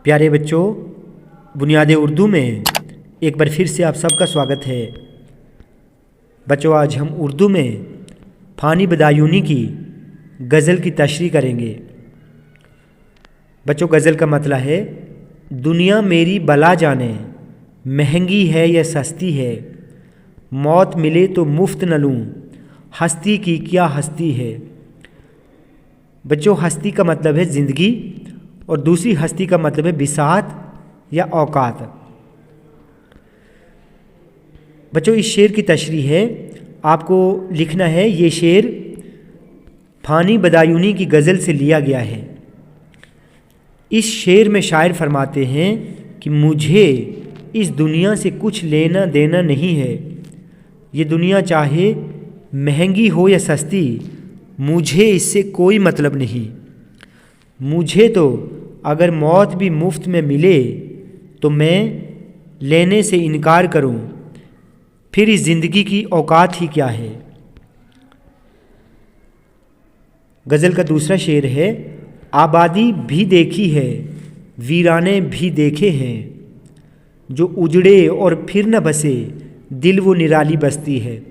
प्यारे बच्चों, बुनियाद उर्दू में एक बार फिर से आप सबका स्वागत है। बच्चों, आज हम उर्दू में फ़ानी बदायूनी की गज़ल की तशरीह करेंगे। बच्चों, गज़ल का मतलब है, दुनिया मेरी बला जाने, महंगी है या सस्ती है, मौत मिले तो मुफ्त न लूँ, हस्ती की क्या हस्ती है। बच्चों, हस्ती का मतलब है ज़िंदगी और दूसरी हस्ती का मतलब है बिसात या औकात। बच्चों, इस शेर की तशरीह है, आपको लिखना है ये शेर फ़ानी बदायूनी की गज़ल से लिया गया है। इस शेर में शायर फरमाते हैं कि मुझे इस दुनिया से कुछ लेना देना नहीं है। ये दुनिया चाहे महंगी हो या सस्ती, मुझे इससे कोई मतलब नहीं। मुझे तो अगर मौत भी मुफ्त में मिले तो मैं लेने से इनकार करूं, फिर इस ज़िंदगी की औकात ही क्या है। गज़ल का दूसरा शेर है, आबादी भी देखी है, वीराने भी देखे हैं, जो उजड़े और फिर न बसे, दिल वो निराली बस्ती है।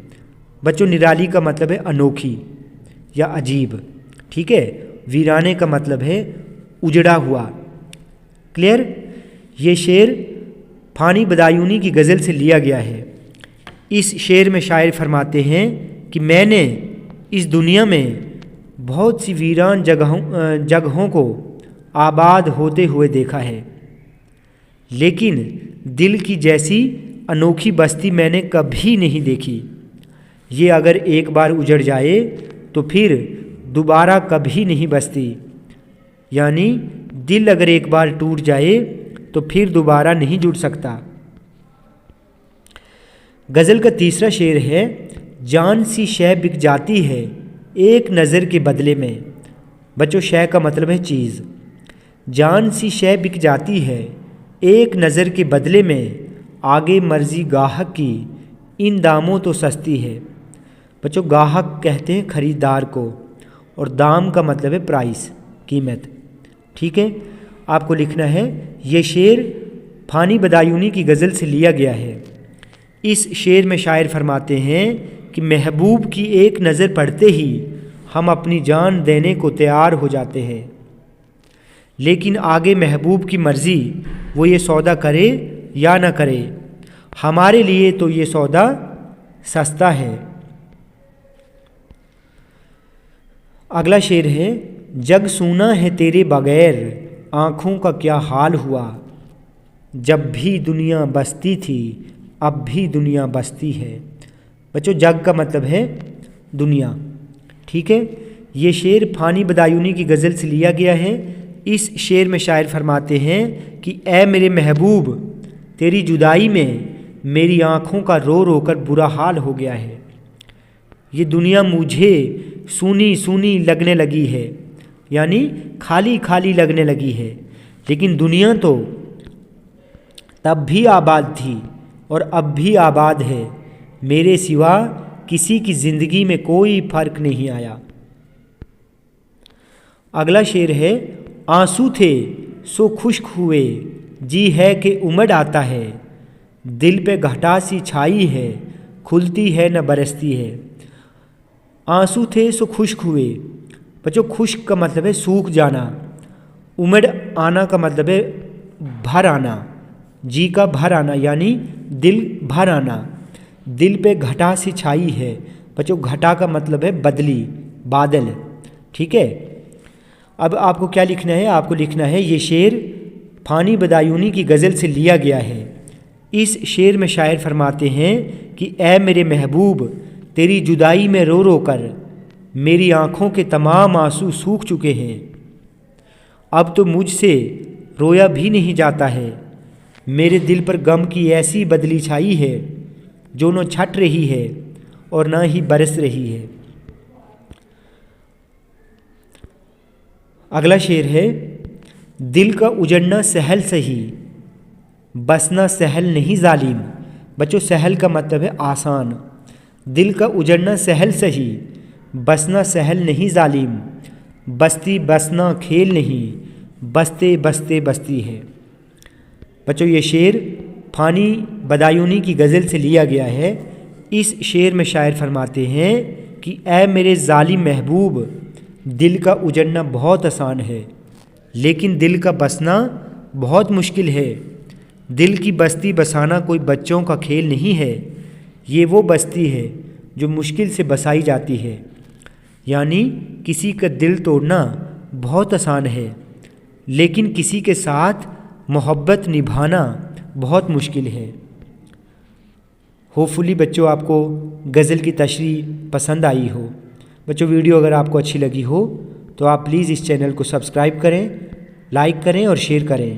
बच्चों, निराली का मतलब है अनोखी या अजीब, ठीक है। वीराने का मतलब है उजड़ा हुआ। क्लियर। ये शेर फ़ानी बदायूनी की गज़ल से लिया गया है। इस शेर में शायर फरमाते हैं कि मैंने इस दुनिया में बहुत सी वीरान जगहों को आबाद होते हुए देखा है, लेकिन दिल की जैसी अनोखी बस्ती मैंने कभी नहीं देखी। ये अगर एक बार उजड़ जाए तो फिर दोबारा कभी नहीं बसती। यानी दिल अगर एक बार टूट जाए तो फिर दोबारा नहीं जुड़ सकता। गज़ल का तीसरा शेर है, जान सी शय बिक जाती है एक नज़र के बदले में। बच्चों, शय का मतलब है चीज़। जान सी शय बिक जाती है एक नज़र के बदले में, आगे मर्जी गाहक की इन दामों तो सस्ती है। बच्चों, गाहक कहते हैं ख़रीदार को और दाम का मतलब है प्राइस, कीमत, ठीक है। आपको लिखना है ये शेर फ़ानी बदायूनी की गज़ल से लिया गया है। इस शेर में शायर फरमाते हैं कि महबूब की एक नज़र पड़ते ही हम अपनी जान देने को तैयार हो जाते हैं, लेकिन आगे महबूब की मर्ज़ी, वो ये सौदा करे या ना करे, हमारे लिए तो ये सौदा सस्ता है। अगला शेर है, जग सूना है तेरे बगैर, आँखों का क्या हाल हुआ, जब भी दुनिया बसती थी अब भी दुनिया बसती है। बच्चों, जग का मतलब है दुनिया, ठीक है। ये शेर फ़ानी बदायूनी की गज़ल से लिया गया है। इस शेर में शायर फरमाते हैं कि ए मेरे महबूब, तेरी जुदाई में मेरी आँखों का रो रो कर बुरा हाल हो गया है। ये दुनिया मुझे सूनी सूनी लगने लगी है, यानी खाली खाली लगने लगी है, लेकिन दुनिया तो तब भी आबाद थी और अब भी आबाद है। मेरे सिवा किसी की ज़िंदगी में कोई फ़र्क नहीं आया। अगला शेर है, आंसू थे सो खुश्क हुए, जी है कि उमड़ आता है, दिल पे घटा सी छाई है, खुलती है न बरसती है। आंसू थे सो खुश्क हुए। बच्चों, खुश्क का मतलब है सूख जाना, उमड़ आना का मतलब है भर आना, जी का भर आना यानी दिल भर आना। दिल पे घटा सी छाई है। बच्चों, घटा का मतलब है बदली, बादल, ठीक है। अब आपको क्या लिखना है, आपको लिखना है ये शेर फ़ानी बदायूनी की गज़ल से लिया गया है। इस शेर में शायर फरमाते हैं कि ए मेरे महबूब, तेरी जुदाई में रो रो कर मेरी आँखों के तमाम आंसू सूख चुके हैं, अब तो मुझसे रोया भी नहीं जाता है। मेरे दिल पर गम की ऐसी बदली छाई है, जो न छट रही है और न ही बरस रही है। अगला शेर है, दिल का उजड़ना सहल सही, बसना सहल नहीं जालिम। बच्चों, सहल का मतलब है आसान। दिल का उजड़ना सहल सही, बसना सहल नहीं जालिम, बस्ती बसना खेल नहीं, बसते बसते बस्ती है। بچوں یہ شعر فانی بدایونی کی غزل سے لیا گیا ہے۔ اس شعر میں شاعر فرماتے ہیں کہ اے میرے ظالم محبوب، دل کا اجڑنا بہت آسان ہے لیکن دل کا بسنا بہت مشکل ہے۔ دل کی بستی بسانا کوئی بچوں کا کھیل نہیں ہے، یہ وہ بستی ہے جو مشکل سے بسائی جاتی ہے۔ یعنی کسی کا دل توڑنا بہت آسان ہے لیکن کسی کے ساتھ محبت نبھانا بہت مشکل ہے۔ ہوپ فلی بچوں آپ کو غزل کی تشریح پسند آئی ہو۔ بچوں ویڈیو اگر آپ کو اچھی لگی ہو تو آپ پلیز اس چینل کو سبسکرائب کریں، لائک کریں اور شیئر کریں۔